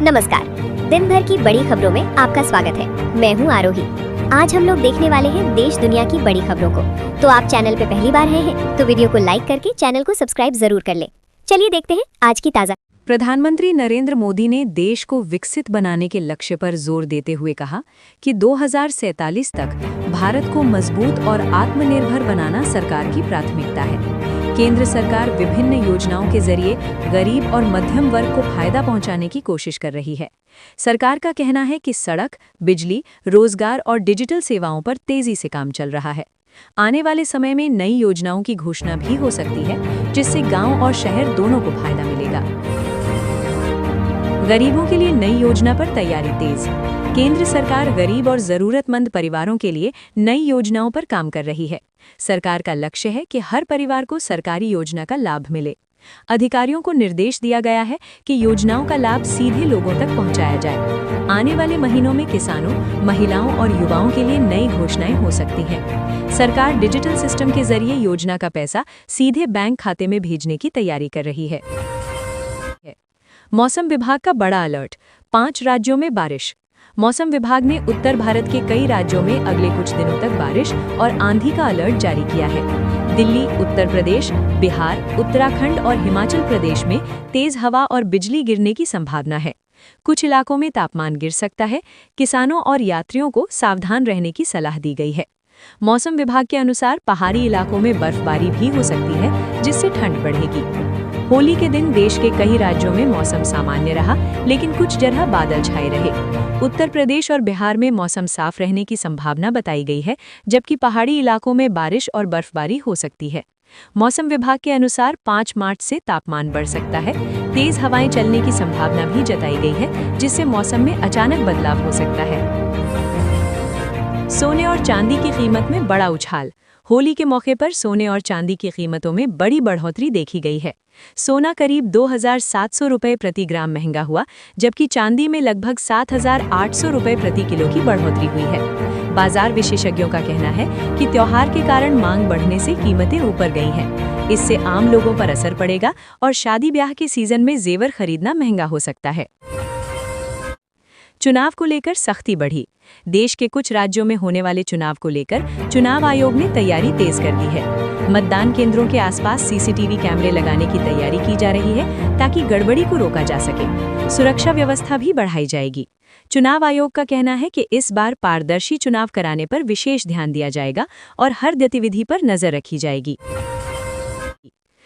नमस्कार। दिन भर की बड़ी खबरों में आपका स्वागत है। मैं हूं आरोही। आज हम लोग देखने वाले हैं देश दुनिया की बड़ी खबरों को। तो आप चैनल पे पहली बार आए हैं तो वीडियो को लाइक करके चैनल को सब्सक्राइब जरूर कर लें। चलिए देखते हैं आज की ताज़ा। प्रधानमंत्री नरेंद्र मोदी ने देश को विकसित बनाने के लक्ष्य पर जोर देते हुए कहा कि 2047 तक भारत को मजबूत और आत्मनिर्भर बनाना सरकार की प्राथमिकता है। केंद्र सरकार विभिन्न योजनाओं के जरिए गरीब और मध्यम वर्ग को फायदा पहुंचाने की कोशिश कर रही है। सरकार का कहना है कि सड़क, बिजली, रोजगार और डिजिटल सेवाओं पर तेजी से काम चल रहा है। आने वाले समय में नई योजनाओं की घोषणा भी हो सकती है, जिससे गांव और शहर दोनों को फायदा मिलेगा। गरीबों के लिए नई योजना पर तैयारी तेज। केंद्र सरकार गरीब और जरूरतमंद परिवारों के लिए नई योजनाओं पर काम कर रही है। सरकार का लक्ष्य है कि हर परिवार को सरकारी योजना का लाभ मिले। अधिकारियों को निर्देश दिया गया है कि योजनाओं का लाभ सीधे लोगों तक पहुंचाया जाए। आने वाले महीनों में किसानों, महिलाओं और युवाओं के लिए नई घोषणाएं हो सकती हैं। सरकार डिजिटल सिस्टम के जरिए योजना का पैसा सीधे बैंक खाते में भेजने की तैयारी कर रही है। मौसम विभाग का बड़ा अलर्ट, 5 राज्यों में बारिश। मौसम विभाग ने उत्तर भारत के कई राज्यों में अगले कुछ दिनों तक बारिश और आंधी का अलर्ट जारी किया है। दिल्ली, उत्तर प्रदेश, बिहार, उत्तराखंड और हिमाचल प्रदेश में तेज हवा और बिजली गिरने की संभावना है। कुछ इलाकों में तापमान गिर सकता है। किसानों और यात्रियों को सावधान रहने की सलाह दी गई है। मौसम विभाग के अनुसार पहाड़ी इलाकों में बर्फबारी भी हो सकती है, जिससे ठंड बढ़ेगी। होली के दिन देश के कई राज्यों में मौसम सामान्य रहा, लेकिन कुछ जगह बादल छाए रहे। उत्तर प्रदेश और बिहार में मौसम साफ रहने की संभावना बताई गई है, जबकि पहाड़ी इलाकों में बारिश और बर्फबारी हो सकती है। मौसम विभाग के अनुसार 5 मार्च से तापमान बढ़ सकता है। तेज हवाएं चलने की संभावना भी जताई गई है, जिससे मौसम में अचानक बदलाव हो सकता है। सोने और चांदी की कीमत में बड़ा उछाल। होली के मौके पर सोने और चांदी की कीमतों में बड़ी बढ़ोतरी देखी गई है। सोना करीब 2,700 रुपये प्रति ग्राम महंगा हुआ, जबकि चांदी में लगभग 7,800 रुपये प्रति किलो की बढ़ोतरी हुई है। बाजार विशेषज्ञों का कहना है कि त्योहार के कारण मांग बढ़ने से कीमतें ऊपर गई हैं। इससे आम लोगों पर असर पड़ेगा और शादी ब्याह के सीजन में जेवर खरीदना महंगा हो सकता है। चुनाव को लेकर सख्ती बढ़ी। देश के कुछ राज्यों में होने वाले चुनाव को लेकर चुनाव आयोग ने तैयारी तेज कर दी है। मतदान केंद्रों के आसपास सीसीटीवी कैमरे लगाने की तैयारी की जा रही है, ताकि गड़बड़ी को रोका जा सके। सुरक्षा व्यवस्था भी बढ़ाई जाएगी। चुनाव आयोग का कहना है कि इस बार पारदर्शी चुनाव कराने पर विशेष ध्यान दिया जाएगा और हर गतिविधि पर नजर रखी जाएगी।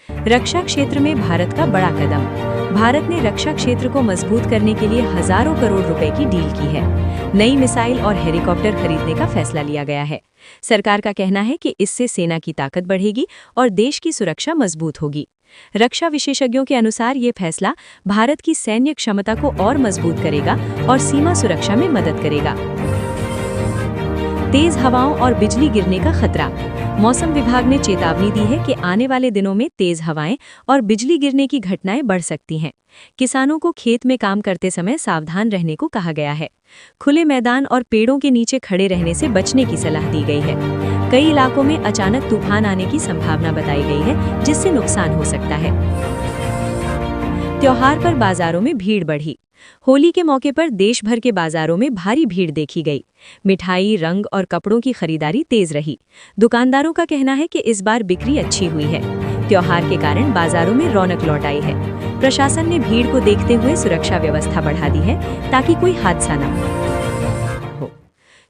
रक्षा क्षेत्र में भारत का बड़ा कदम। भारत ने रक्षा क्षेत्र को मजबूत करने के लिए हजारों करोड़ रुपए की डील की है। नई मिसाइल और हेलीकॉप्टर खरीदने का फैसला लिया गया है। सरकार का कहना है कि इससे सेना की ताकत बढ़ेगी और देश की सुरक्षा मजबूत होगी। रक्षा विशेषज्ञों के अनुसार ये फैसला भारत की सैन्य क्षमता को और मजबूत करेगा और सीमा सुरक्षा में मदद करेगा। तेज हवाओं और बिजली गिरने का खतरा। मौसम विभाग ने चेतावनी दी है कि आने वाले दिनों में तेज हवाएं और बिजली गिरने की घटनाएं बढ़ सकती हैं। किसानों को खेत में काम करते समय सावधान रहने को कहा गया है। खुले मैदान और पेड़ों के नीचे खड़े रहने से बचने की सलाह दी गई है। कई इलाकों में अचानक तूफान आने की संभावना बताई गई है, जिससे नुकसान हो सकता है। त्योहार पर बाजारों में भीड़ बढ़ी। होली के मौके पर देश भर के बाजारों में भारी भीड़ देखी गई। मिठाई, रंग और कपड़ों की खरीदारी तेज रही। दुकानदारों का कहना है कि इस बार बिक्री अच्छी हुई है। त्योहार के कारण बाजारों में रौनक लौट आई है। प्रशासन ने भीड़ को देखते हुए सुरक्षा व्यवस्था बढ़ा दी है, ताकि कोई हादसा न हो।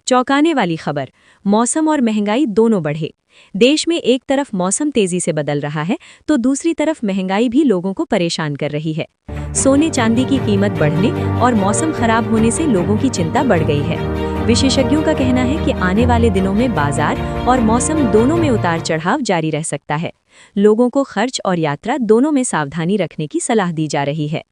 चौंकाने वाली खबर, मौसम और महंगाई दोनों बढ़े। देश में एक तरफ मौसम तेजी से बदल रहा है, तो दूसरी तरफ महंगाई भी लोगों को परेशान कर रही है। सोने चांदी की कीमत बढ़ने और मौसम खराब होने से लोगों की चिंता बढ़ गई है। विशेषज्ञों का कहना है कि आने वाले दिनों में बाजार और मौसम दोनों में उतार चढ़ाव जारी रह सकता है। लोगों को खर्च और यात्रा दोनों में सावधानी रखने की सलाह दी जा रही है।